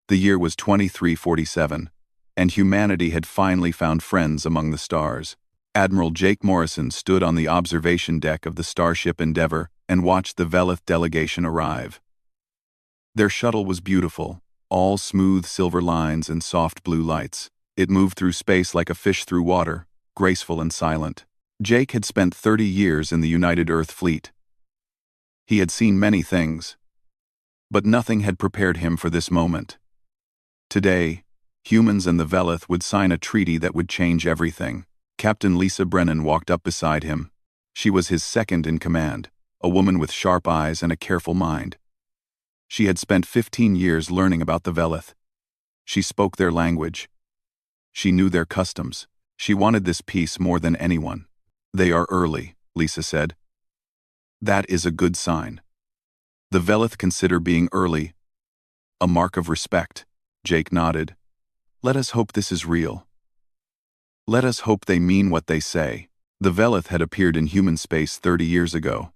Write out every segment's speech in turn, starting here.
The year was 2347, and humanity had finally found friends among the stars. Admiral Jake Morrison stood on the observation deck of the starship Endeavour and watched the Velith delegation arrive. Their shuttle was beautiful, all smooth silver lines and soft blue lights. It moved through space like a fish through water, graceful and silent. Jake had spent 30 years in the United Earth Fleet. He had seen many things, but nothing had prepared him for this moment. Today, humans and the Velith would sign a treaty that would change everything. Captain Lisa Brennan walked up beside him. She was his second in command, a woman with sharp eyes and a careful mind. She had spent 15 years learning about the Velith. She spoke their language. She knew their customs. She wanted this peace more than anyone. "They are early," Lisa said. "That is a good sign." The Velith consider being early a mark of respect. Jake nodded. "Let us hope this is real. Let us hope they mean what they say." The Velith had appeared in human space 30 years ago.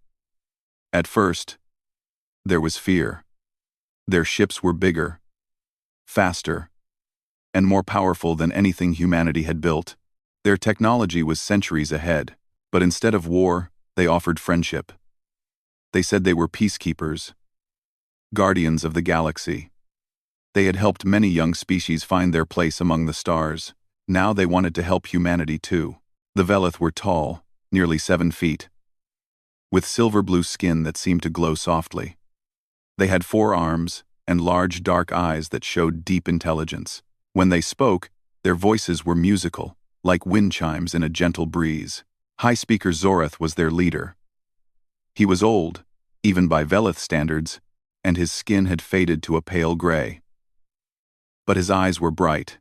At first, there was fear. Their ships were bigger, faster, and more powerful than anything humanity had built. Their technology was centuries ahead, but instead of war, they offered friendship. They said they were peacekeepers, guardians of the galaxy. They had helped many young species find their place among the stars. Now they wanted to help humanity too. The Velith were tall, nearly 7 feet, with silver-blue skin that seemed to glow softly. They had 4 arms and large dark eyes that showed deep intelligence. When they spoke, their voices were musical, like wind chimes in a gentle breeze. High Speaker Zorath was their leader. He was old, even by Velith standards, and his skin had faded to a pale gray. But his eyes were bright,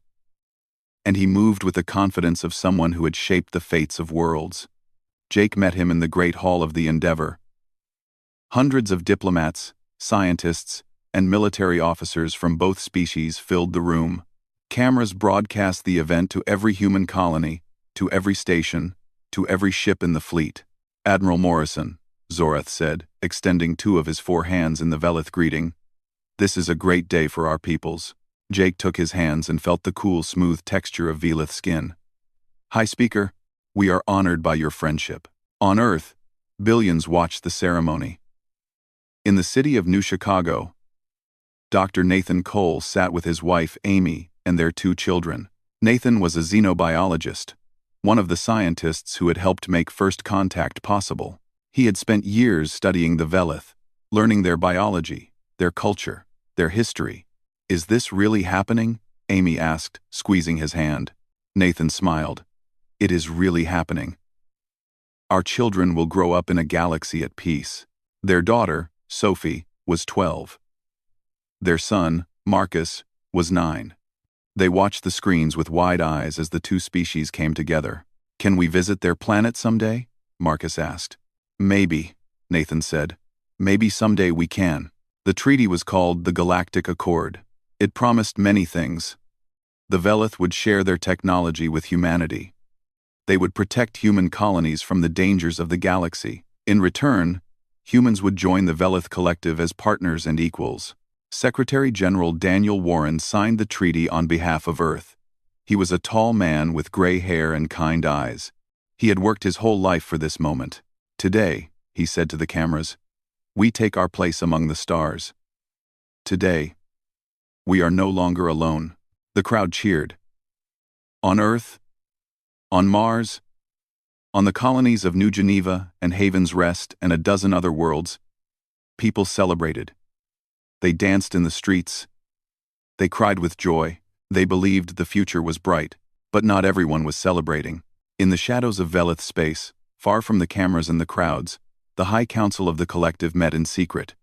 and he moved with the confidence of someone who had shaped the fates of worlds. Jake met him in the Great Hall of the Endeavour. Hundreds of diplomats, scientists, and military officers from both species filled the room. Cameras broadcast the event to every human colony, to every station, to every ship in the fleet. "Admiral Morrison," Zorath said, extending 2 of his 4 hands in the Velith greeting. "This is a great day for our peoples." Jake took his hands and felt the cool, smooth texture of Velith skin. "High Speaker, we are honored by your friendship." On Earth, billions watched the ceremony. In the city of New Chicago, Dr. Nathan Cole sat with his wife, Amy, and their 2 children. Nathan was a xenobiologist, one of the scientists who had helped make first contact possible. He had spent years studying the Velith, learning their biology, their culture, their history. "Is this really happening?" Amy asked, squeezing his hand. Nathan smiled. "It is really happening. Our children will grow up in a galaxy at peace." Their daughter, Sophie, was 12. Their son, Marcus, was 9. They watched the screens with wide eyes as the 2 species came together. "Can we visit their planet someday?" Marcus asked. "Maybe," Nathan said. "Maybe someday we can." The treaty was called the Galactic Accord. It promised many things. The Velith would share their technology with humanity. They would protect human colonies from the dangers of the galaxy. In return, humans would join the Velith Collective as partners and equals. Secretary General Daniel Warren signed the treaty on behalf of Earth. He was a tall man with gray hair and kind eyes. He had worked his whole life for this moment. "Today," he said to the cameras, "we take our place among the stars. Today, we are no longer alone." The crowd cheered. On Earth, on Mars, on the colonies of New Geneva and Haven's Rest and a dozen other worlds, people celebrated. They danced in the streets. They cried with joy. They believed the future was bright, but not everyone was celebrating. In the shadows of Velith space, far from the cameras and the crowds, the High Council of the Collective met in secret.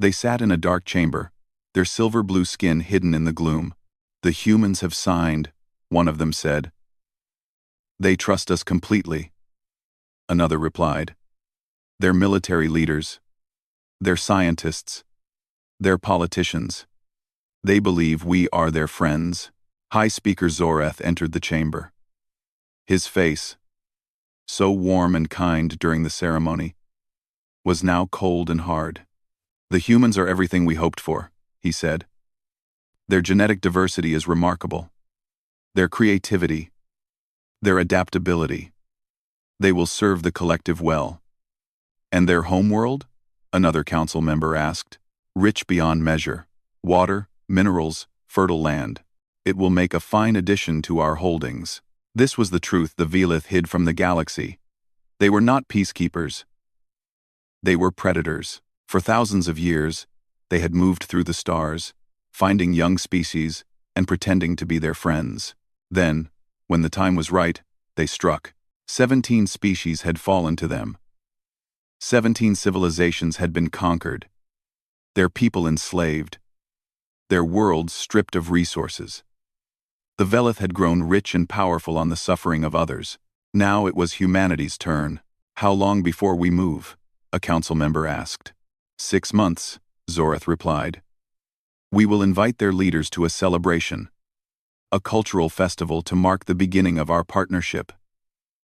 They sat in a dark chamber, their silver-blue skin hidden in the gloom. "The humans have signed," one of them said. "They trust us completely," another replied. "Their military leaders, their scientists, their politicians. They believe we are their friends." High Speaker Zorath entered the chamber. His face, so warm and kind during the ceremony, was now cold and hard. "The humans are everything we hoped for," he said. Their genetic diversity is remarkable. Their creativity, their adaptability. They will serve the collective well. And their homeworld? Another council member asked. Rich beyond measure. Water, minerals, fertile land. It will make a fine addition to our holdings. This was the truth the Velith hid from the galaxy. They were not peacekeepers. They were predators. For thousands of years, they had moved through the stars, finding young species and pretending to be their friends. Then, when the time was right, they struck. 17 species had fallen to them. 17 civilizations had been conquered. Their people enslaved. Their worlds stripped of resources. The Velith had grown rich and powerful on the suffering of others. Now it was humanity's turn. How long before we move? A council member asked. 6 months, Zorath replied. We will invite their leaders to a celebration. A cultural festival to mark the beginning of our partnership.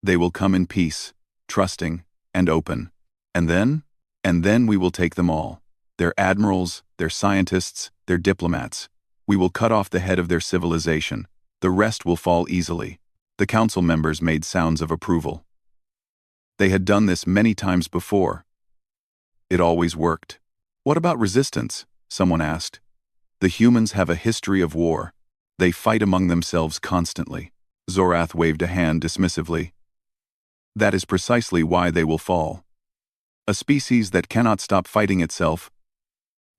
They will come in peace, trusting, and open. And then we will take them all. Their admirals, their scientists, their diplomats. We will cut off the head of their civilization. The rest will fall easily. The council members made sounds of approval. They had done this many times before. It always worked. What about resistance? Someone asked. The humans have a history of war. They fight among themselves constantly. Zorath waved a hand dismissively. That is precisely why they will fall. A species that cannot stop fighting itself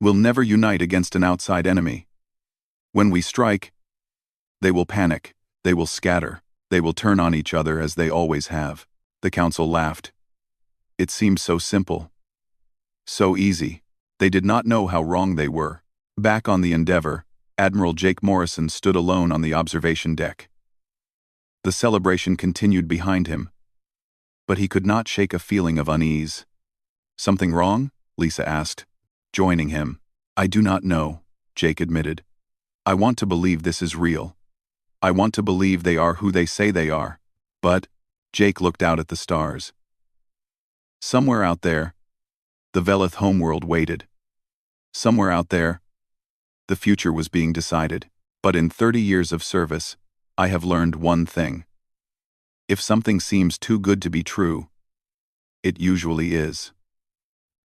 will never unite against an outside enemy. When we strike, they will panic, they will scatter, they will turn on each other as they always have. The council laughed. It seemed so simple. So easy. They did not know how wrong they were. Back on the Endeavour, Admiral Jake Morrison stood alone on the observation deck. The celebration continued behind him, but he could not shake a feeling of unease. Something wrong? Lisa asked, joining him. I do not know, Jake admitted. I want to believe this is real. I want to believe they are who they say they are. But, Jake looked out at the stars. Somewhere out there, the Velith homeworld waited. Somewhere out there, the future was being decided. But in 30 years of service, I have learned one thing. If something seems too good to be true, it usually is.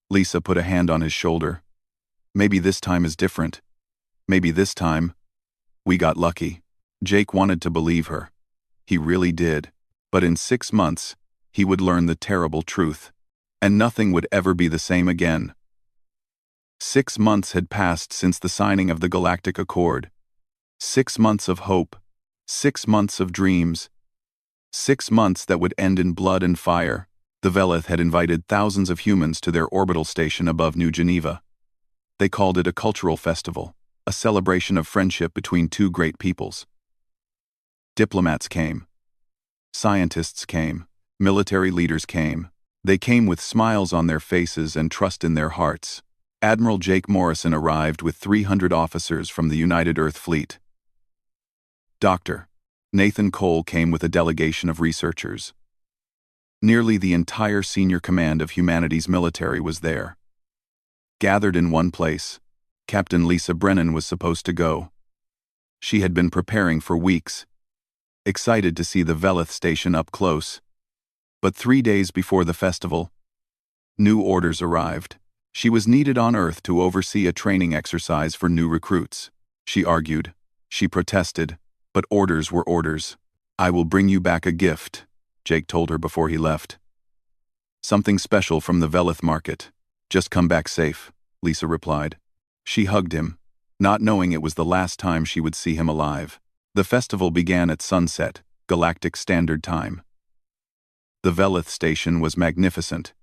Lisa put a hand on his shoulder. Maybe this time is different. Maybe this time, we got lucky. Jake wanted to believe her. He really did. But in 6 months, he would learn the terrible truth. And nothing would ever be the same again. 6 months had passed since the signing of the Galactic Accord. 6 months of hope. 6 months of dreams. 6 months that would end in blood and fire. The Velith had invited thousands of humans to their orbital station above New Geneva. They called it a cultural festival, a celebration of friendship between two great peoples. Diplomats came. Scientists came. Military leaders came. They came with smiles on their faces and trust in their hearts. Admiral Jake Morrison arrived with 300 officers from the United Earth Fleet. Dr. Nathan Cole came with a delegation of researchers. Nearly the entire senior command of humanity's military was there. Gathered in one place, Captain Lisa Brennan was supposed to go. She had been preparing for weeks, excited to see the Velith station up close. But 3 days before the festival, new orders arrived. She was needed on Earth to oversee a training exercise for new recruits. She argued. She protested. But orders were orders. I will bring you back a gift, Jake told her before he left. Something special from the Velith market. Just come back safe, Lisa replied. She hugged him, not knowing it was the last time she would see him alive. The festival began at sunset, Galactic Standard Time. The Velith station was magnificent.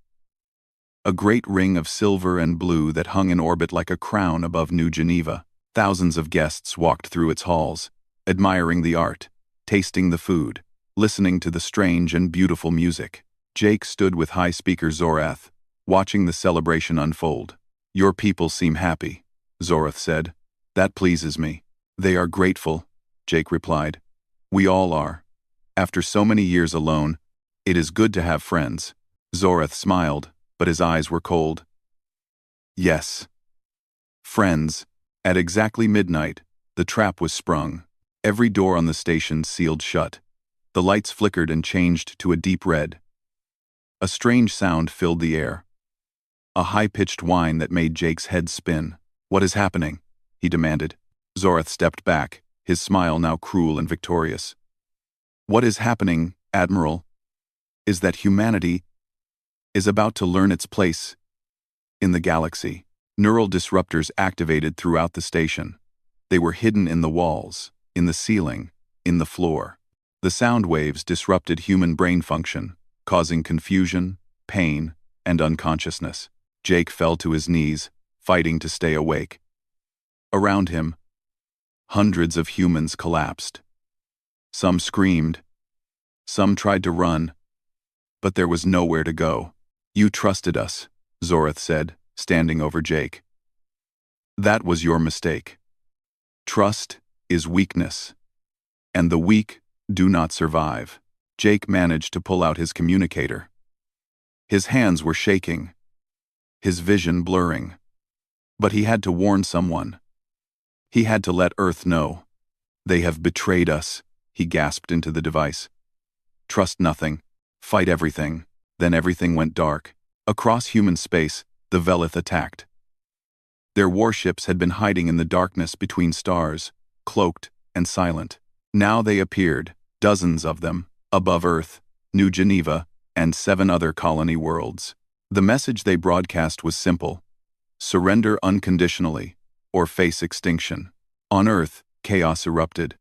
A great ring of silver and blue that hung in orbit like a crown above New Geneva. Thousands of guests walked through its halls, admiring the art, tasting the food, listening to the strange and beautiful music. Jake stood with high speaker Zorath, watching the celebration unfold. Your people seem happy, Zorath said. That pleases me. They are grateful, Jake replied. We all are. After so many years alone, it is good to have friends. Zorath smiled, but his eyes were cold. Yes. Friends. At exactly midnight, The trap was sprung. Every door on the station sealed shut. The lights flickered and changed to a deep red. A strange sound filled the air. A high-pitched whine that made Jake's head spin. "What is happening?" he demanded. Zorath stepped back, his smile now cruel and victorious. "What is happening, Admiral, is that humanity is about to learn its place in the galaxy." Neural disruptors activated throughout the station. They were hidden in the walls, in the ceiling, in the floor. The sound waves disrupted human brain function, causing confusion, pain, and unconsciousness. Jake fell to his knees, fighting to stay awake. Around him, hundreds of humans collapsed. Some screamed. Some tried to run. But there was nowhere to go. "You trusted us," Zorath said, standing over Jake. "That was your mistake. Trust is weakness. And the weak do not survive." Jake managed to pull out his communicator. His hands were shaking, his vision blurring. But he had to warn someone. He had to let Earth know. "They have betrayed us," he gasped into the device. "Trust nothing. Fight everything." Then everything went dark. Across human space, the Velith attacked. Their warships had been hiding in the darkness between stars, cloaked and silent. Now they appeared, dozens of them, above Earth, New Geneva, and 7 other colony worlds. The message they broadcast was simple: surrender unconditionally, or face extinction. On Earth, chaos erupted.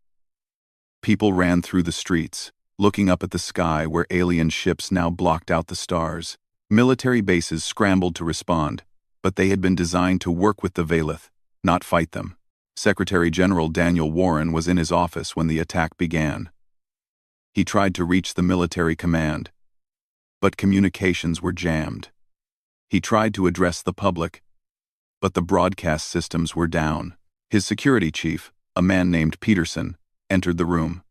People ran through the streets, looking up at the sky where alien ships now blocked out the stars. Military bases scrambled to respond, but they had been designed to work with the Velith, not fight them. Secretary General Daniel Warren was in his office when the attack began. He tried to reach the military command, but communications were jammed. He tried to address the public, but the broadcast systems were down. His security chief, a man named Peterson, entered the room.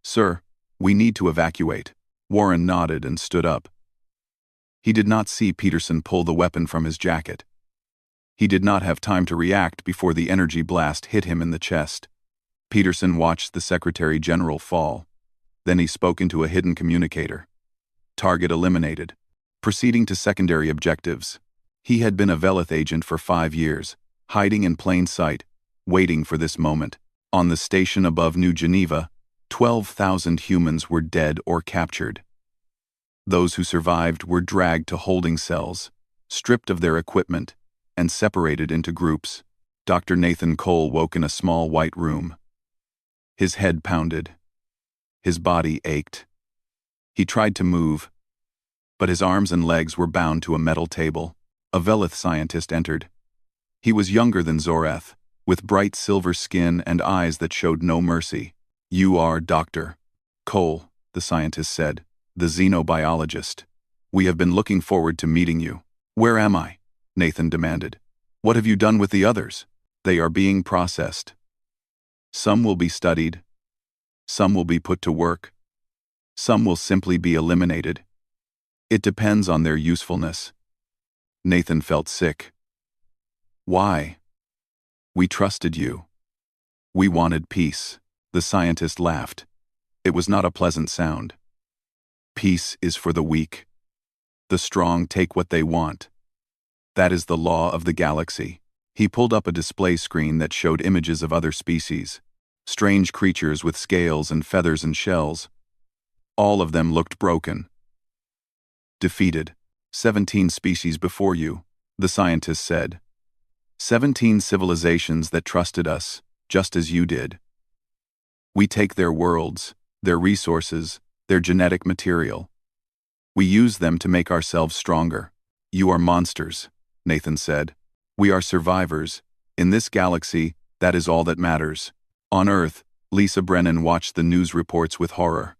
"Sir, we need to evacuate." Warren nodded and stood up. He did not see Peterson pull the weapon from his jacket. He did not have time to react before the energy blast hit him in the chest. Peterson watched the Secretary General fall. Then he spoke into a hidden communicator. Target eliminated. Proceeding to secondary objectives. He had been a Velith agent for 5 years, hiding in plain sight, waiting for this moment. On the station above New Geneva, 12,000 humans were dead or captured. Those who survived were dragged to holding cells, stripped of their equipment, and separated into groups. Dr. Nathan Cole woke in a small white room. His head pounded. His body ached. He tried to move, but his arms and legs were bound to a metal table. A Velith scientist entered. He was younger than Zorath, with bright silver skin and eyes that showed no mercy. "You are Dr. Cole," the scientist said, "the xenobiologist. We have been looking forward to meeting you." "Where am I?" Nathan demanded. "What have you done with the others?" "They are being processed. Some will be studied. Some will be put to work. Some will simply be eliminated. It depends on their usefulness." Nathan felt sick. "Why? We trusted you. We wanted peace." The scientist laughed. It was not a pleasant sound. "Peace is for the weak. The strong take what they want. That is the law of the galaxy." He pulled up a display screen that showed images of other species. Strange creatures with scales and feathers and shells. All of them looked broken. "Defeated. 17 species before you," the scientist said. 17 civilizations that trusted us, just as you did. We take their worlds, their resources, their genetic material. We use them to make ourselves stronger. "You are monsters," Nathan said. "We are survivors. In this galaxy, that is all that matters." On Earth, Lisa Brennan watched the news reports with horror.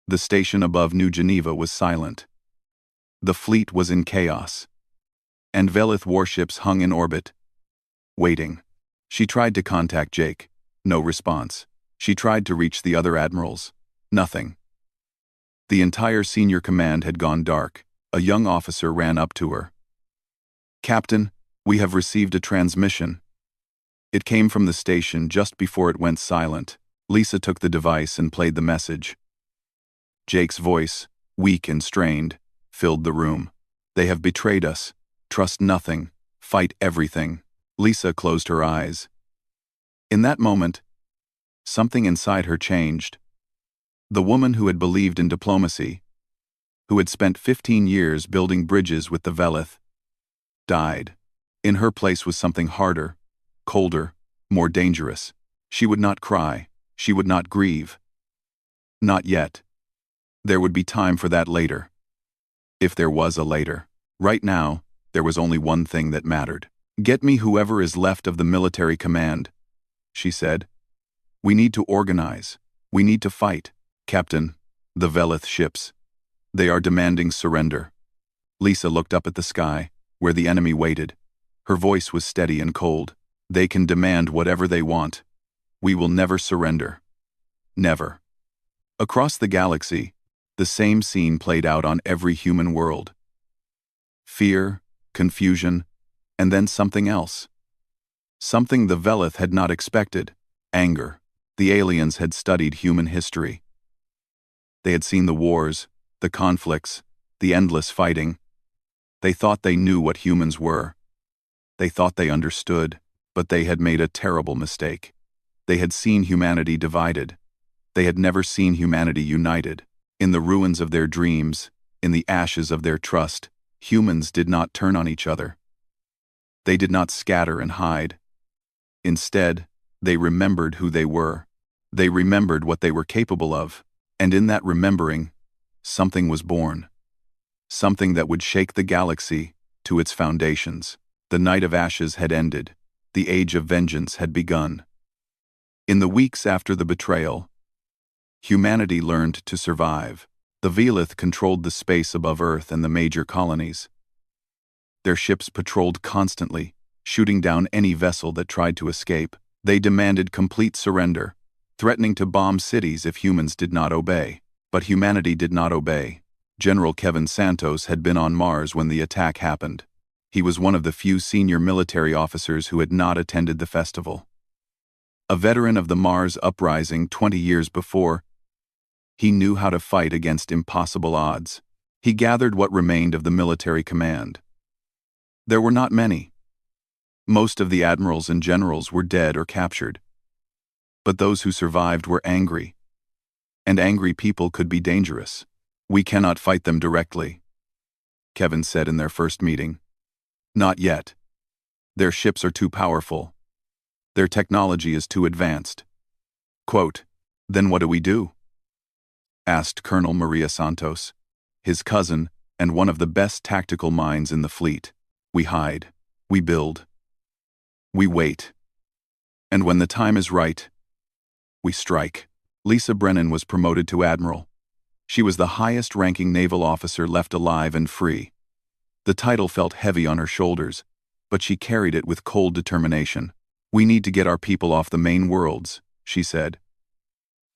The station above New Geneva was silent. The fleet was in chaos. And Velith warships hung in orbit, waiting. She tried to contact Jake. No response. She tried to reach the other admirals. Nothing. The entire senior command had gone dark. A young officer ran up to her. "Captain, we have received a transmission." It came from the station just before it went silent. Lisa took the device and played the message. Jake's voice, weak and strained, filled the room. "They have betrayed us. Trust nothing. Fight everything." Lisa closed her eyes. In that moment, something inside her changed. The woman who had believed in diplomacy, who had spent 15 years building bridges with the Velith, died. In her place was something harder, colder, more dangerous. She would not cry. She would not grieve. Not yet. There would be time for that later. If there was a later. Right now, there was only one thing that mattered. "Get me whoever is left of the military command," she said. "We need to organize. We need to fight." "Captain, the Velith ships. They are demanding surrender." Lisa looked up at the sky, where the enemy waited. Her voice was steady and cold. "They can demand whatever they want. We will never surrender. Never." Across the galaxy, the same scene played out on every human world. Fear, confusion, and then something else. Something the Velith had not expected: anger. The aliens had studied human history. They had seen the wars, the conflicts, the endless fighting. They thought they knew what humans were. They thought they understood, but they had made a terrible mistake. They had seen humanity divided. They had never seen humanity united. In the ruins of their dreams, in the ashes of their trust, humans did not turn on each other. They did not scatter and hide. Instead, they remembered who they were. They remembered what they were capable of, and in that remembering, something was born. Something that would shake the galaxy to its foundations. The night of ashes had ended. The age of vengeance had begun. In the weeks after the betrayal, humanity learned to survive. The Velith controlled the space above Earth and the major colonies. Their ships patrolled constantly, shooting down any vessel that tried to escape. They demanded complete surrender, threatening to bomb cities if humans did not obey. But humanity did not obey. General Kevin Santos had been on Mars when the attack happened. He was one of the few senior military officers who had not attended the festival. A veteran of the Mars uprising 20 years before, he knew how to fight against impossible odds. He gathered what remained of the military command. There were not many. Most of the admirals and generals were dead or captured. But those who survived were angry. And angry people could be dangerous. "We cannot fight them directly," Kevin said in their first meeting. "Not yet. Their ships are too powerful. Their technology is too advanced." Quote, "Then what do we do?" asked Colonel Maria Santos, his cousin and one of the best tactical minds in the fleet. "We hide. We build. We wait. And when the time is right, we strike." Lisa Brennan was promoted to admiral. She was the highest-ranking naval officer left alive and free. The title felt heavy on her shoulders, but she carried it with cold determination. "We need to get our people off the main worlds," she said.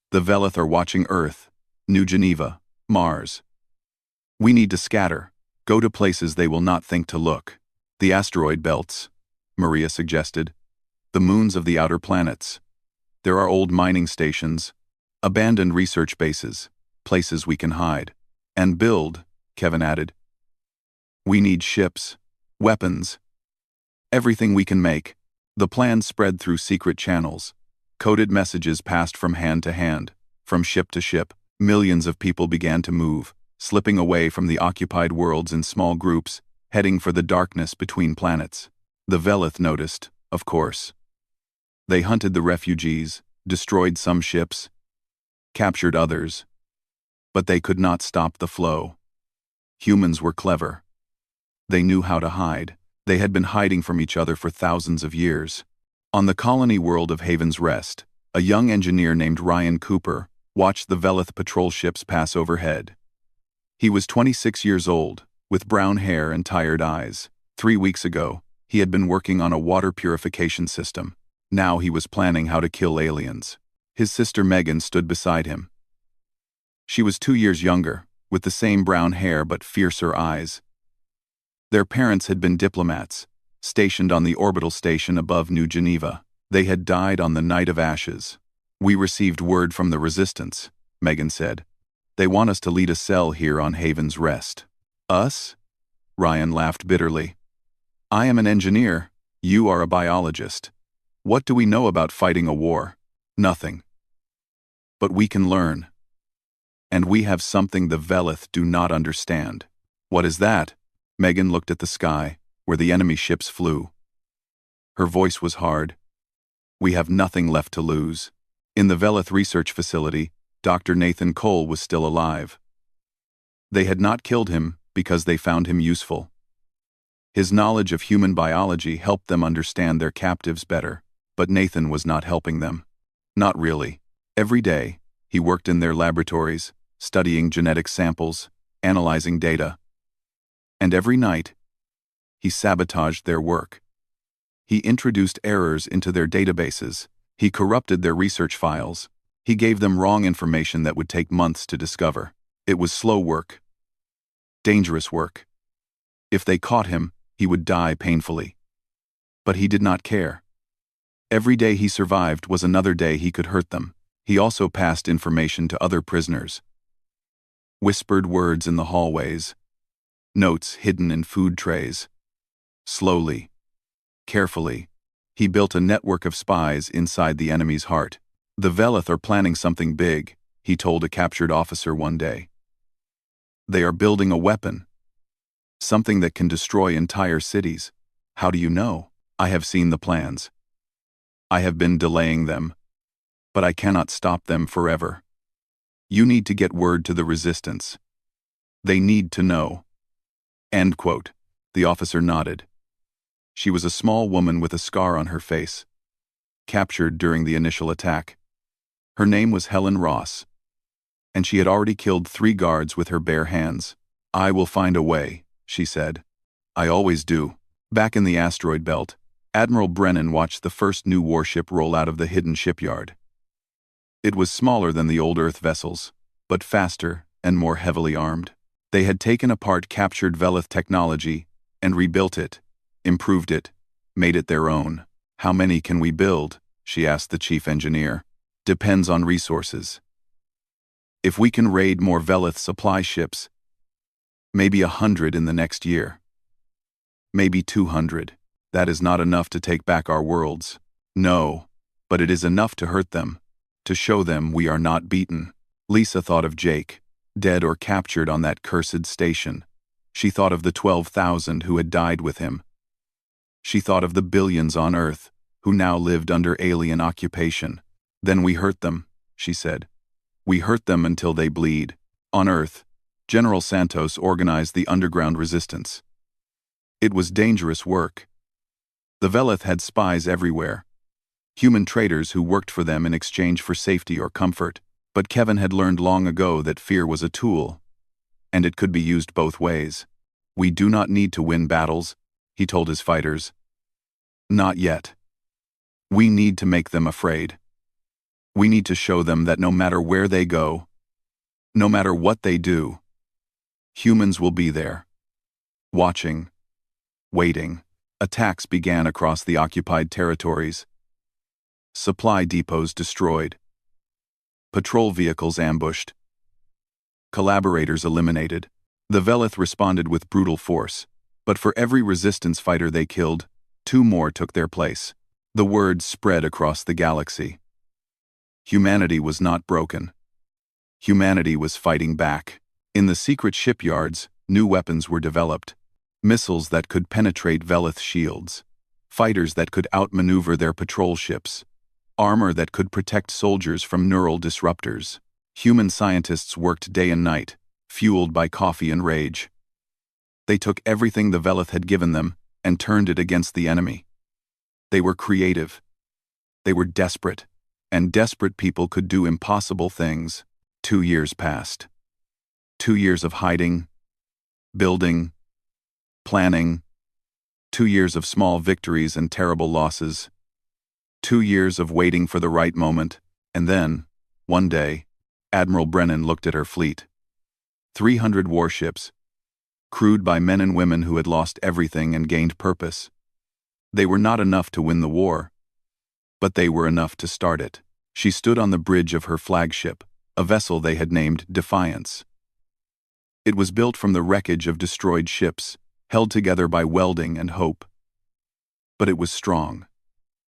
"The Velith are watching Earth, New Geneva, Mars. We need to scatter, go to places they will not think to look." "The asteroid belts," Maria suggested. "The moons of the outer planets. There are old mining stations, abandoned research bases, places we can hide. And build," Kevin added. "We need ships, weapons, everything we can make." The plan spread through secret channels. Coded messages passed from hand to hand, from ship to ship. Millions of people began to move, slipping away from the occupied worlds in small groups, heading for the darkness between planets. The Velith noticed, of course. They hunted the refugees, destroyed some ships, captured others. But they could not stop the flow. Humans were clever. They knew how to hide. They had been hiding from each other for thousands of years. On the colony world of Haven's Rest, a young engineer named Ryan Cooper watched the Velith patrol ships pass overhead. He was 26 years old, with brown hair and tired eyes. 3 weeks ago, he had been working on a water purification system. Now he was planning how to kill aliens. His sister Megan stood beside him. She was 2 years younger, with the same brown hair but fiercer eyes. Their parents had been diplomats, stationed on the orbital station above New Geneva. They had died on the night of ashes. We received word from the Resistance, Megan said. They want us to lead a cell here on Haven's Rest. Us? Ryan laughed bitterly. I am an engineer. You are a biologist. What do we know about fighting a war? Nothing. But we can learn. And we have something the Velith do not understand. What is that? Megan looked at the sky, where the enemy ships flew. Her voice was hard. We have nothing left to lose. In the Velith research facility, Dr. Nathan Cole was still alive. They had not killed him because they found him useful. His knowledge of human biology helped them understand their captives better, but Nathan was not helping them. Not really. Every day, he worked in their laboratories, studying genetic samples, analyzing data. And every night, he sabotaged their work. He introduced errors into their databases. He corrupted their research files. He gave them wrong information that would take months to discover. It was slow work. Dangerous work. If they caught him, he would die painfully. But he did not care. Every day he survived was another day he could hurt them. He also passed information to other prisoners. Whispered words in the hallways. Notes hidden in food trays. Slowly, carefully, he built a network of spies inside the enemy's heart. The Velith are planning something big, he told a captured officer one day. They are building a weapon. Something that can destroy entire cities. How do you know? I have seen the plans. I have been delaying them. But I cannot stop them forever. You need to get word to the Resistance. They need to know. End quote. The officer nodded. She was a small woman with a scar on her face, captured during the initial attack. Her name was Helen Ross, and she had already killed 3 guards with her bare hands. I will find a way, she said. I always do. Back in the asteroid belt, Admiral Brennan watched the first new warship roll out of the hidden shipyard. It was smaller than the old Earth vessels, but faster and more heavily armed. They had taken apart captured Velith technology and rebuilt it, improved it, made it their own. How many can we build? She asked the chief engineer. Depends on resources. If we can raid more Velith supply ships, maybe 100 in the next year. Maybe 200. That is not enough to take back our worlds. No, but it is enough to hurt them, to show them we are not beaten. Lisa thought of Jake, dead or captured on that cursed station. She thought of the 12,000 who had died with him. She thought of the billions on Earth, who now lived under alien occupation. Then we hurt them, she said. We hurt them until they bleed. On Earth, General Santos organized the underground resistance. It was dangerous work. The Velith had spies everywhere. Human traders who worked for them in exchange for safety or comfort. But Kevin had learned long ago that fear was a tool, and it could be used both ways. We do not need to win battles, he told his fighters. Not yet. We need to make them afraid. We need to show them that no matter where they go, no matter what they do, humans will be there, watching, waiting. Attacks began across the occupied territories. Supply depots destroyed. Patrol vehicles ambushed. Collaborators eliminated. The Velith responded with brutal force, but for every resistance fighter they killed, 2 more took their place. The word spread across the galaxy. Humanity was not broken. Humanity was fighting back. In the secret shipyards, new weapons were developed. Missiles that could penetrate Velith shields. Fighters that could outmaneuver their patrol ships. Armor that could protect soldiers from neural disruptors. Human scientists worked day and night, fueled by coffee and rage. They took everything the Velith had given them and turned it against the enemy. They were creative. They were desperate, and desperate people could do impossible things. 2 years passed. 2 years of hiding, building, planning. 2 years of small victories and terrible losses. 2 years of waiting for the right moment, and then, one day, Admiral Brennan looked at her fleet. 300 warships, crewed by men and women who had lost everything and gained purpose. They were not enough to win the war, but they were enough to start it. She stood on the bridge of her flagship, a vessel they had named Defiance. It was built from the wreckage of destroyed ships, held together by welding and hope. But it was strong.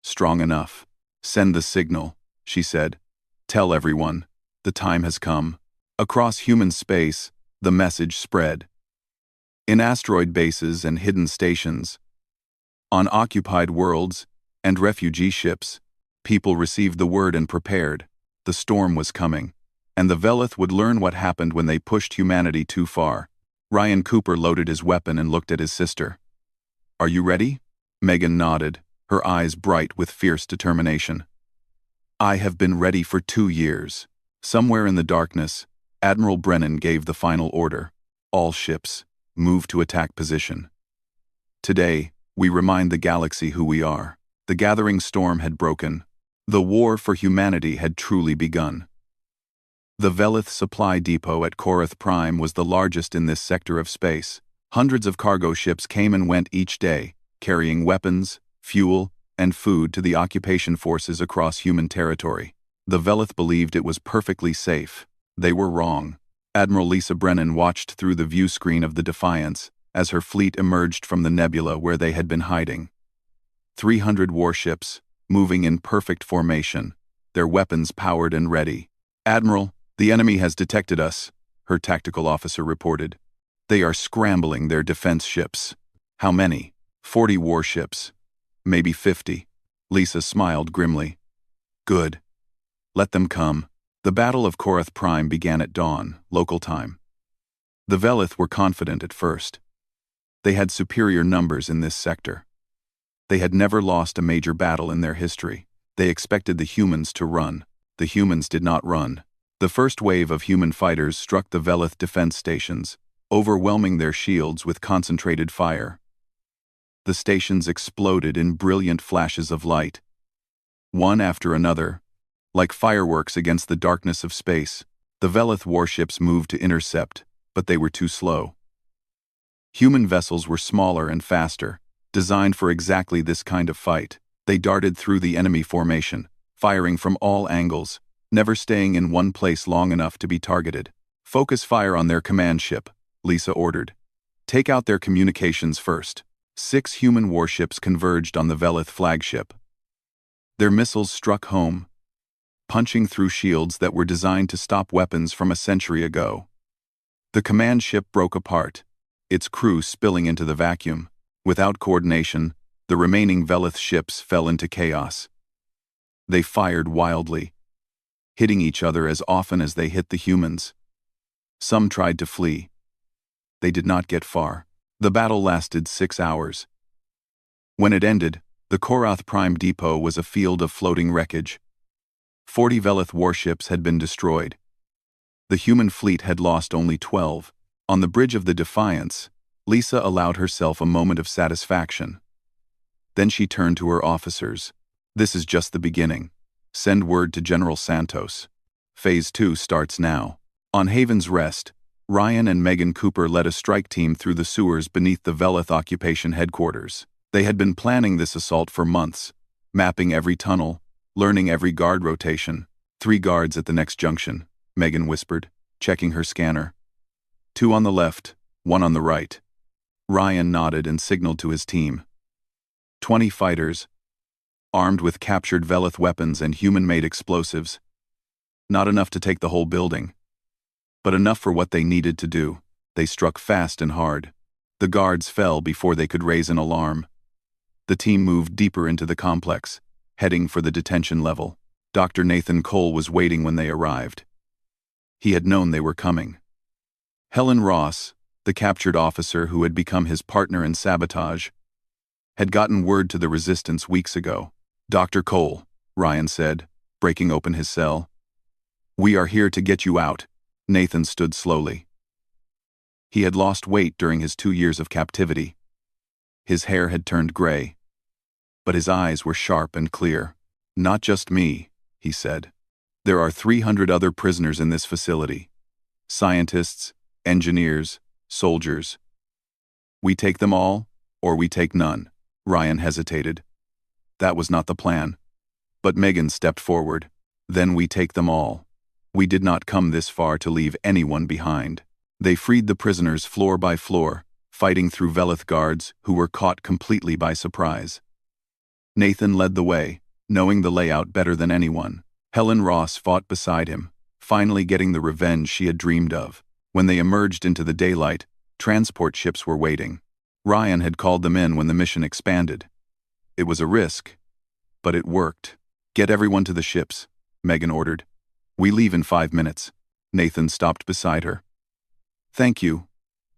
Strong enough. "Send the signal," she said. "Tell everyone. The time has come." Across human space, the message spread. In asteroid bases and hidden stations, on occupied worlds and refugee ships, people received the word and prepared. The storm was coming, and the Velith would learn what happened when they pushed humanity too far. Ryan Cooper loaded his weapon and looked at his sister. "Are you ready?" Megan nodded, her eyes bright with fierce determination. "I have been ready for 2 years." Somewhere in the darkness, Admiral Brennan gave the final order. "All ships, move to attack position." Today, we remind the galaxy who we are. The gathering storm had broken. The war for humanity had truly begun. The Velith supply depot at Korath Prime was the largest in this sector of space. Hundreds of cargo ships came and went each day, carrying weapons, fuel, and food to the occupation forces across human territory. The Velith believed it was perfectly safe. They were wrong. Admiral Lisa Brennan watched through the view screen of the Defiance as her fleet emerged from the nebula where they had been hiding. 300 warships, moving in perfect formation, their weapons powered and ready. "Admiral, the enemy has detected us," her tactical officer reported. "They are scrambling their defense ships." "How many?" 40 warships. Maybe 50. Lisa smiled grimly. "Good. Let them come." The Battle of Korath Prime began at dawn, local time. The Velith were confident at first. They had superior numbers in this sector. They had never lost a major battle in their history. They expected the humans to run. The humans did not run. The first wave of human fighters struck the Velith defense stations, overwhelming their shields with concentrated fire. The stations exploded in brilliant flashes of light. One after another, like fireworks against the darkness of space, the Velith warships moved to intercept, but they were too slow. Human vessels were smaller and faster, designed for exactly this kind of fight. They darted through the enemy formation, firing from all angles, never staying in one place long enough to be targeted. "Focus fire on their command ship," Lisa ordered. "Take out their communications first." 6 human warships converged on the Velith flagship. Their missiles struck home, punching through shields that were designed to stop weapons from a century ago. The command ship broke apart, its crew spilling into the vacuum. Without coordination, the remaining Velith ships fell into chaos. They fired wildly, hitting each other as often as they hit the humans. Some tried to flee. They did not get far. The battle lasted 6 hours. When it ended, the Korath Prime depot was a field of floating wreckage. 40 Velith warships had been destroyed. The human fleet had lost only 12. On the bridge of the Defiance, Lisa allowed herself a moment of satisfaction. Then she turned to her officers. "This is just the beginning. Send word to General Santos. Phase 2 starts now." On Haven's Rest, Ryan and Megan Cooper led a strike team through the sewers beneath the Velith occupation headquarters. They had been planning this assault for months, mapping every tunnel, learning every guard rotation. 3 guards at the next junction, Megan whispered, checking her scanner. 2 on the left, 1 on the right. Ryan nodded and signaled to his team. 20 fighters, armed with captured Velith weapons and human-made explosives. Not enough to take the whole building, but enough for what they needed to do. They struck fast and hard. The guards fell before they could raise an alarm. The team moved deeper into the complex, heading for the detention level. Dr. Nathan Cole was waiting when they arrived. He had known they were coming. Helen Ross, the captured officer who had become his partner in sabotage, had gotten word to the resistance weeks ago. "Dr. Cole," Ryan said, breaking open his cell. "We are here to get you out." Nathan stood slowly. He had lost weight during his 2 years of captivity. His hair had turned gray, but his eyes were sharp and clear. "Not just me," he said. "There are 300 other prisoners in this facility. Scientists, engineers, soldiers. We take them all, or we take none." Ryan hesitated. "That was not the plan." But Megan stepped forward. Then we take them all. We did not come this far to leave anyone behind. They freed the prisoners floor by floor, fighting through Velith guards who were caught completely by surprise. Nathan led the way, knowing the layout better than anyone. Helen Ross fought beside him, finally getting the revenge she had dreamed of. When they emerged into the daylight, transport ships were waiting. Ryan had called them in when the mission expanded. It was a risk, but it worked. "Get everyone to the ships," Megan ordered. "We leave in 5 minutes." Nathan stopped beside her. "Thank you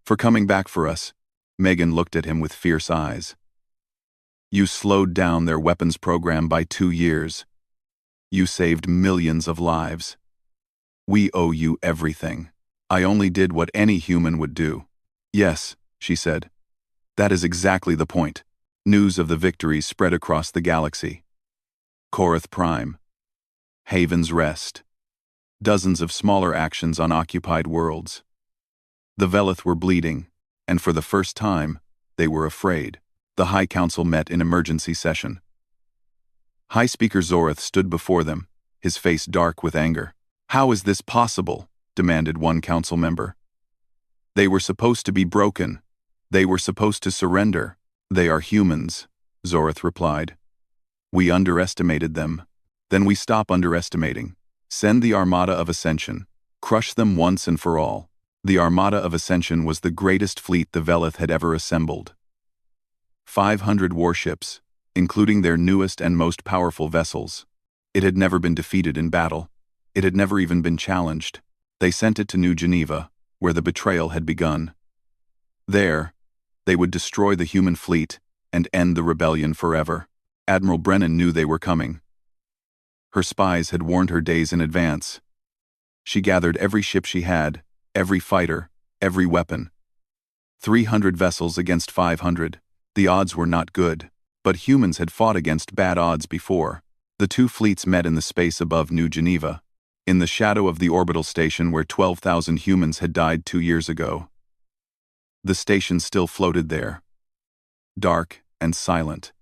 for coming back for us." Megan looked at him with fierce eyes. "You slowed down their weapons program by 2 years. You saved millions of lives. We owe you everything. I only did what any human would do." "Yes," she said. "That is exactly the point." News of the victories spread across the galaxy. Korath Prime. Haven's Rest. Dozens of smaller actions on occupied worlds. The Velith were bleeding, and for the first time, they were afraid. The High Council met in emergency session. High Speaker Zorath stood before them, his face dark with anger. "How is this possible?" demanded one council member. "They were supposed to be broken. They were supposed to surrender." "They are humans," Zorath replied. "We underestimated them. Then we stop underestimating. Send the Armada of Ascension. Crush them once and for all." The Armada of Ascension was the greatest fleet the Velith had ever assembled. 500 warships, including their newest and most powerful vessels. It had never been defeated in battle. It had never even been challenged. They sent it to New Geneva, where the betrayal had begun. There, they would destroy the human fleet and end the rebellion forever. Admiral Brennan knew they were coming. Her spies had warned her days in advance. She gathered every ship she had, every fighter, every weapon. 300 vessels against 500. The odds were not good, but humans had fought against bad odds before. The two fleets met in the space above New Geneva, in the shadow of the orbital station where 12,000 humans had died 2 years ago. The station still floated there, dark and silent.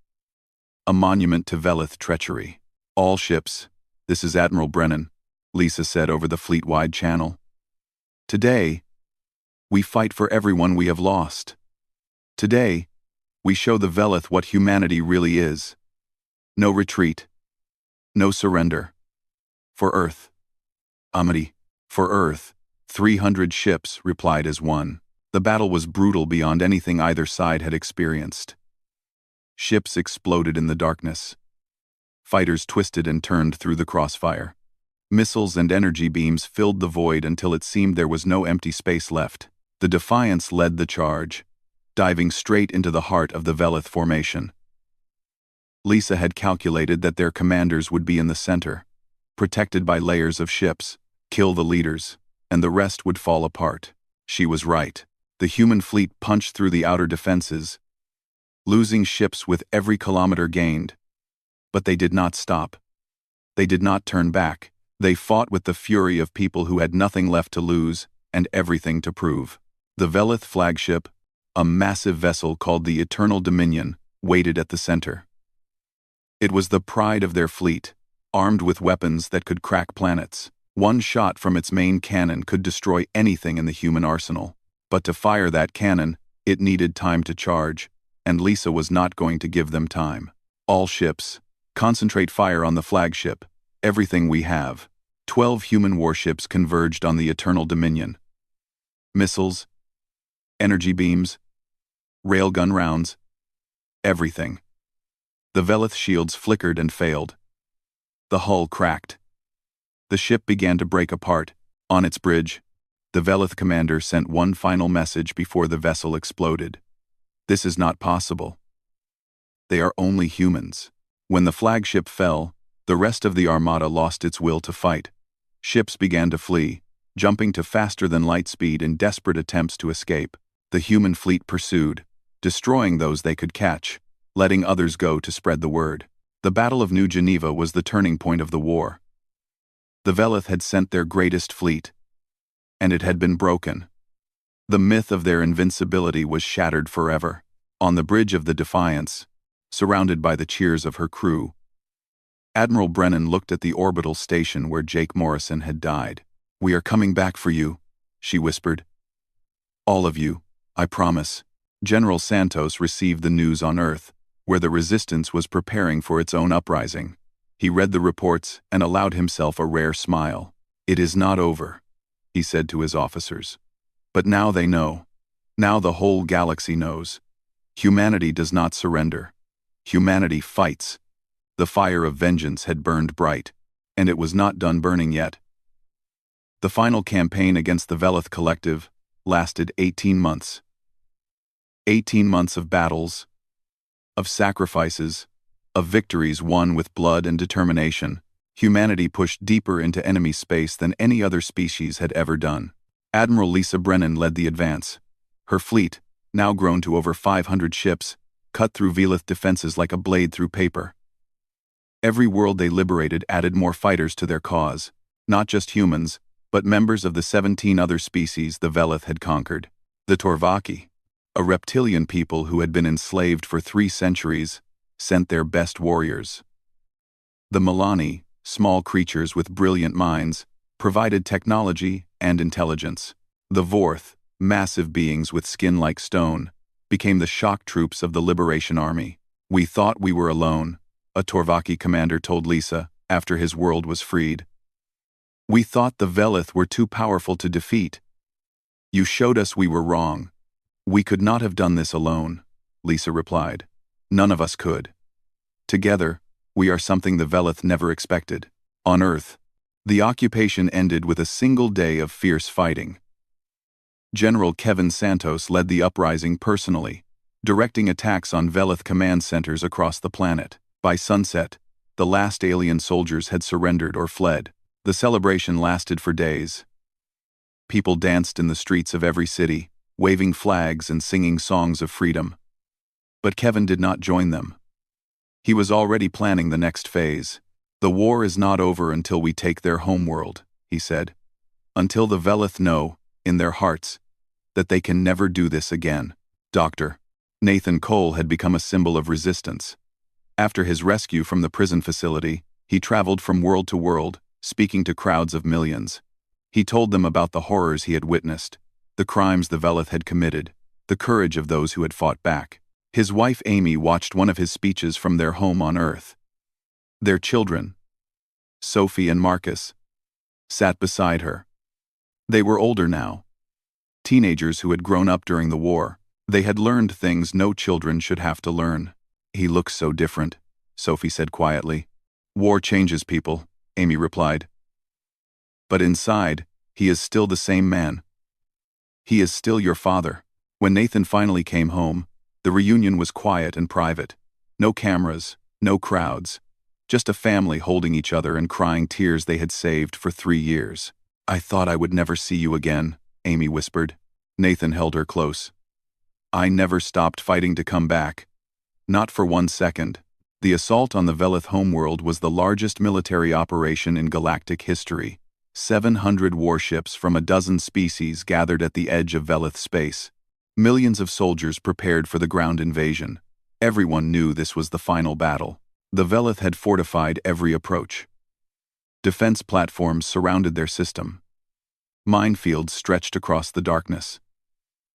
A monument to Velith treachery. "All ships, this is Admiral Brennan," Lisa said over the fleet-wide channel. "Today, we fight for everyone we have lost. Today, we show the Velith what humanity really is. No retreat. No surrender. For Earth." "Amity, for Earth." 300 ships replied as one. The battle was brutal beyond anything either side had experienced. Ships exploded in the darkness. Fighters twisted and turned through the crossfire. Missiles and energy beams filled the void until it seemed there was no empty space left. The Defiance led the charge, diving straight into the heart of the Velith formation. Lisa had calculated that their commanders would be in the center, protected by layers of ships, kill the leaders, and the rest would fall apart. She was right. The human fleet punched through the outer defenses, losing ships with every kilometer gained. But they did not stop. They did not turn back. They fought with the fury of people who had nothing left to lose and everything to prove. The Velith flagship, a massive vessel called the Eternal Dominion, waited at the center. It was the pride of their fleet, armed with weapons that could crack planets. One shot from its main cannon could destroy anything in the human arsenal. But to fire that cannon, it needed time to charge, and Lisa was not going to give them time. "All ships, concentrate fire on the flagship. Everything we have." 12 human warships converged on the Eternal Dominion. Missiles, energy beams, railgun rounds, everything. The Velith shields flickered and failed. The hull cracked. The ship began to break apart. On its bridge, the Velith commander sent one final message before the vessel exploded. "This is not possible. They are only humans." When the flagship fell, the rest of the armada lost its will to fight. Ships began to flee, jumping to faster-than-light speed in desperate attempts to escape. The human fleet pursued, destroying those they could catch, letting others go to spread the word. The Battle of New Geneva was the turning point of the war. The Velith had sent their greatest fleet, and it had been broken. The myth of their invincibility was shattered forever. On the bridge of the Defiance, surrounded by the cheers of her crew, Admiral Brennan looked at the orbital station where Jake Morrison had died. "We are coming back for you," she whispered. "All of you, I promise." General Santos received the news on Earth, where the resistance was preparing for its own uprising. He read the reports and allowed himself a rare smile. "It is not over," he said to his officers. "But now they know. Now the whole galaxy knows. Humanity does not surrender. Humanity fights." The fire of vengeance had burned bright, and it was not done burning yet. The final campaign against the Velith Collective lasted 18 months. 18 months of battles, of sacrifices, of victories won with blood and determination. Humanity pushed deeper into enemy space than any other species had ever done. Admiral Lisa Brennan led the advance. Her fleet, now grown to over 500 ships, cut through Velith defenses like a blade through paper. Every world they liberated added more fighters to their cause, not just humans, but members of the 17 other species the Velith had conquered. The Torvaki, a reptilian people who had been enslaved for 3 centuries, sent their best warriors. The Milani, small creatures with brilliant minds, provided technology and intelligence. The Vorth, massive beings with skin like stone, became the shock troops of the Liberation Army. "We thought we were alone," a Torvaki commander told Lisa after his world was freed. "We thought the Velith were too powerful to defeat. You showed us we were wrong. We could not have done this alone," Lisa replied. "None of us could. Together, we are something the Velith never expected." On Earth, the occupation ended with a single day of fierce fighting. General Kevin Santos led the uprising personally, directing attacks on Velith command centers across the planet. By sunset, the last alien soldiers had surrendered or fled. The celebration lasted for days. People danced in the streets of every city, waving flags and singing songs of freedom. But Kevin did not join them. He was already planning the next phase. "The war is not over until we take their homeworld," he said. "Until the Velith know, in their hearts, that they can never do this again." Dr. Nathan Cole had become a symbol of resistance. After his rescue from the prison facility, he traveled from world to world, speaking to crowds of millions. He told them about the horrors he had witnessed, the crimes the Velith had committed, the courage of those who had fought back. His wife Amy watched one of his speeches from their home on Earth. Their children, Sophie and Marcus, sat beside her. They were older now. Teenagers who had grown up during the war. They had learned things no children should have to learn. "He looks so different," Sophie said quietly. "War changes people," Amy replied. "But inside, he is still the same man. He is still your father." When Nathan finally came home, the reunion was quiet and private. No cameras, no crowds. Just a family holding each other and crying tears they had saved for 3 years. "I thought I would never see you again," Amy whispered. Nathan held her close. "I never stopped fighting to come back. Not for 1 second." The assault on the Velith homeworld was the largest military operation in galactic history. 700 warships from a dozen species gathered at the edge of Velith space. Millions of soldiers prepared for the ground invasion. Everyone knew this was the final battle. The Velith had fortified every approach. Defense platforms surrounded their system. Minefields stretched across the darkness.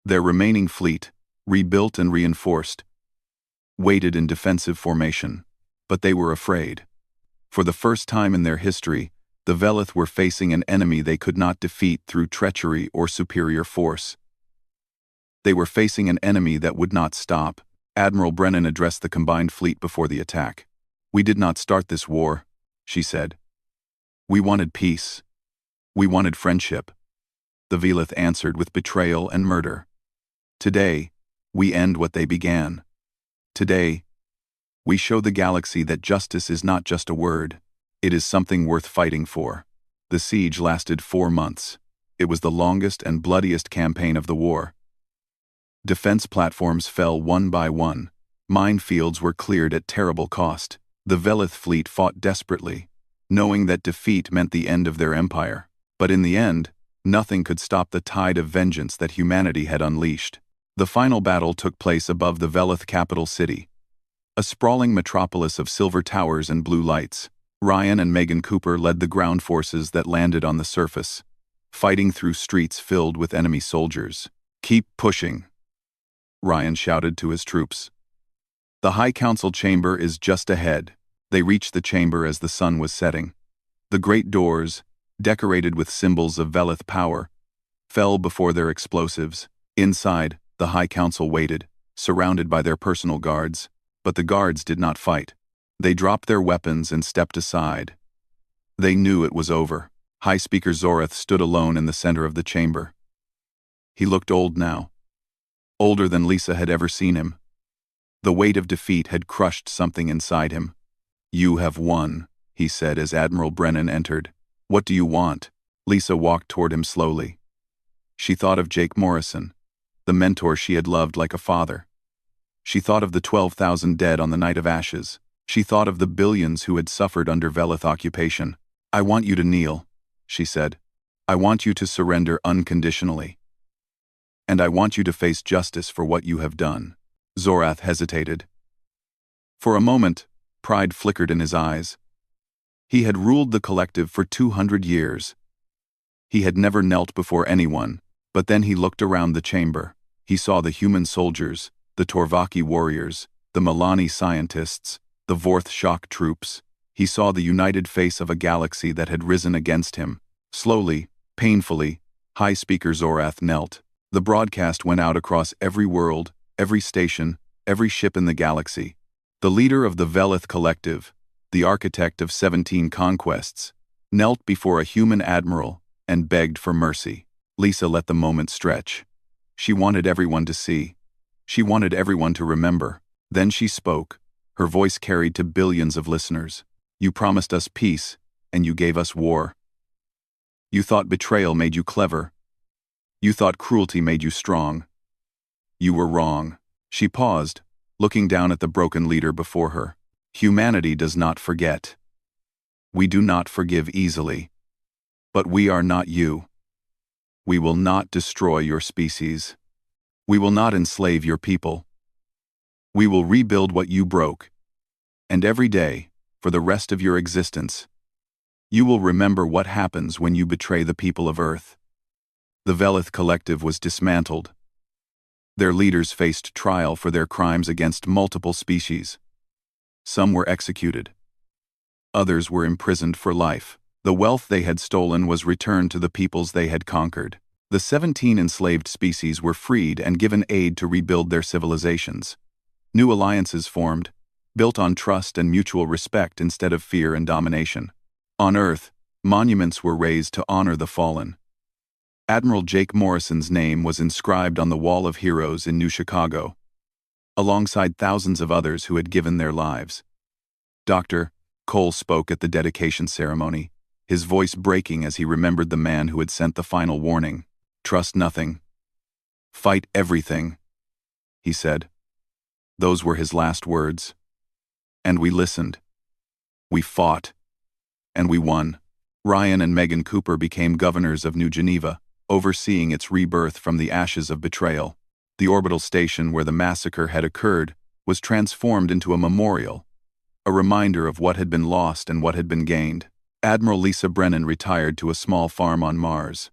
Their remaining fleet, rebuilt and reinforced, waited in defensive formation. But they were afraid. For the first time in their history, the Velith were facing an enemy they could not defeat through treachery or superior force. They were facing an enemy that would not stop. Admiral Brennan addressed the combined fleet before the attack. "We did not start this war," she said. "We wanted peace. We wanted friendship." The Velith answered with betrayal and murder. "Today, we end what they began. Today, we show the galaxy that justice is not just a word. It is something worth fighting for." The siege lasted 4 months. It was the longest and bloodiest campaign of the war. Defense platforms fell one by one. Minefields were cleared at terrible cost. The Velith fleet fought desperately, knowing that defeat meant the end of their empire. But in the end, nothing could stop the tide of vengeance that humanity had unleashed. The final battle took place above the Velith capital city, a sprawling metropolis of silver towers and blue lights. Ryan and Megan Cooper led the ground forces that landed on the surface, fighting through streets filled with enemy soldiers. "Keep pushing," Ryan shouted to his troops. "The High Council chamber is just ahead." They reached the chamber as the sun was setting. The great doors, decorated with symbols of Velith power, fell before their explosives. Inside, the High Council waited, surrounded by their personal guards, but the guards did not fight. They dropped their weapons and stepped aside. They knew it was over. High Speaker Zorath stood alone in the center of the chamber. He looked old now, older than Lisa had ever seen him. The weight of defeat had crushed something inside him. "You have won," he said as Admiral Brennan entered. "What do you want?" Lisa walked toward him slowly. She thought of Jake Morrison, the mentor she had loved like a father. She thought of the 12,000 dead on the Night of Ashes. She thought of the billions who had suffered under Velith occupation. "I want you to kneel," she said. "I want you to surrender unconditionally. And I want you to face justice for what you have done." Zorath hesitated. For a moment, pride flickered in his eyes. He had ruled the collective for 200 years. He had never knelt before anyone, but then he looked around the chamber. He saw the human soldiers, the Torvaki warriors, the Milani scientists, the Vorth shock troops. He saw the united face of a galaxy that had risen against him. Slowly, painfully, High Speaker Zorath knelt. The broadcast went out across every world, every station, every ship in the galaxy. The leader of the Velith collective, the architect of 17 conquests, knelt before a human admiral and begged for mercy. Lisa let the moment stretch. She wanted everyone to see. She wanted everyone to remember. Then she spoke, her voice carried to billions of listeners. "You promised us peace, and you gave us war. You thought betrayal made you clever. You thought cruelty made you strong. You were wrong." She paused, looking down at the broken leader before her. "Humanity does not forget. We do not forgive easily. But we are not you. We will not destroy your species. We will not enslave your people. We will rebuild what you broke. And every day, for the rest of your existence, you will remember what happens when you betray the people of Earth." The Velith collective was dismantled. Their leaders faced trial for their crimes against multiple species. Some were executed. Others were imprisoned for life. The wealth they had stolen was returned to the peoples they had conquered. The 17 enslaved species were freed and given aid to rebuild their civilizations. New alliances formed, built on trust and mutual respect instead of fear and domination. On Earth, monuments were raised to honor the fallen. Admiral Jake Morrison's name was inscribed on the Wall of Heroes in New Chicago, alongside thousands of others who had given their lives. Dr. Cole spoke at the dedication ceremony, his voice breaking as he remembered the man who had sent the final warning. "Trust nothing. Fight everything," he said. Those were his last words. And we listened. We fought. And we won. Ryan and Megan Cooper became governors of New Geneva, overseeing its rebirth from the ashes of betrayal. The orbital station where the massacre had occurred was transformed into a memorial, a reminder of what had been lost and what had been gained. Admiral Lisa Brennan retired to a small farm on Mars.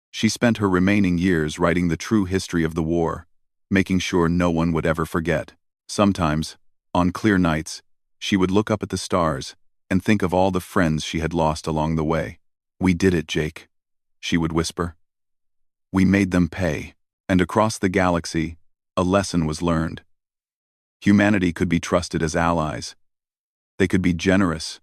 She spent her remaining years writing the true history of the war, making sure no one would ever forget. Sometimes, on clear nights, she would look up at the stars and think of all the friends she had lost along the way. "We did it, Jake," she would whisper. "We made them pay." And across the galaxy, a lesson was learned. Humanity could be trusted as allies. They could be generous,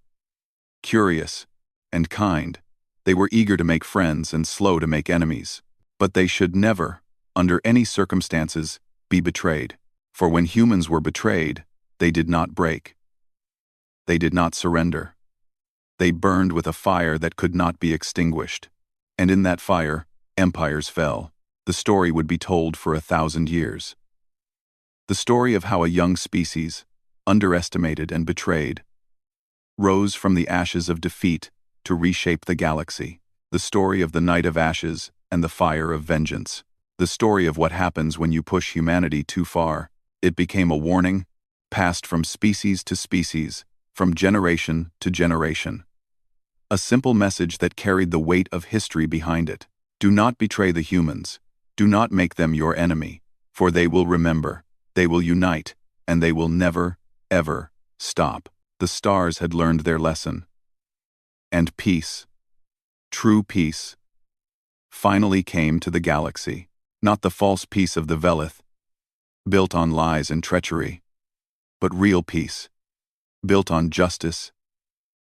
curious, and kind. They were eager to make friends and slow to make enemies. But they should never, under any circumstances, be betrayed. For when humans were betrayed, they did not break. They did not surrender. They burned with a fire that could not be extinguished. And in that fire, empires fell. The story would be told for 1,000 years. The story of how a young species, underestimated and betrayed, rose from the ashes of defeat to reshape the galaxy. The story of the Night of Ashes and the fire of vengeance. The story of what happens when you push humanity too far. It became a warning, passed from species to species, from generation to generation. A simple message that carried the weight of history behind it. Do not betray the humans. Do not make them your enemy, for they will remember, they will unite, and they will never, ever stop. The stars had learned their lesson. And peace, true peace, finally came to the galaxy. Not the false peace of the Velith, built on lies and treachery, but real peace, built on justice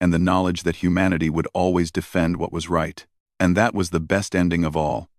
and the knowledge that humanity would always defend what was right. And that was the best ending of all.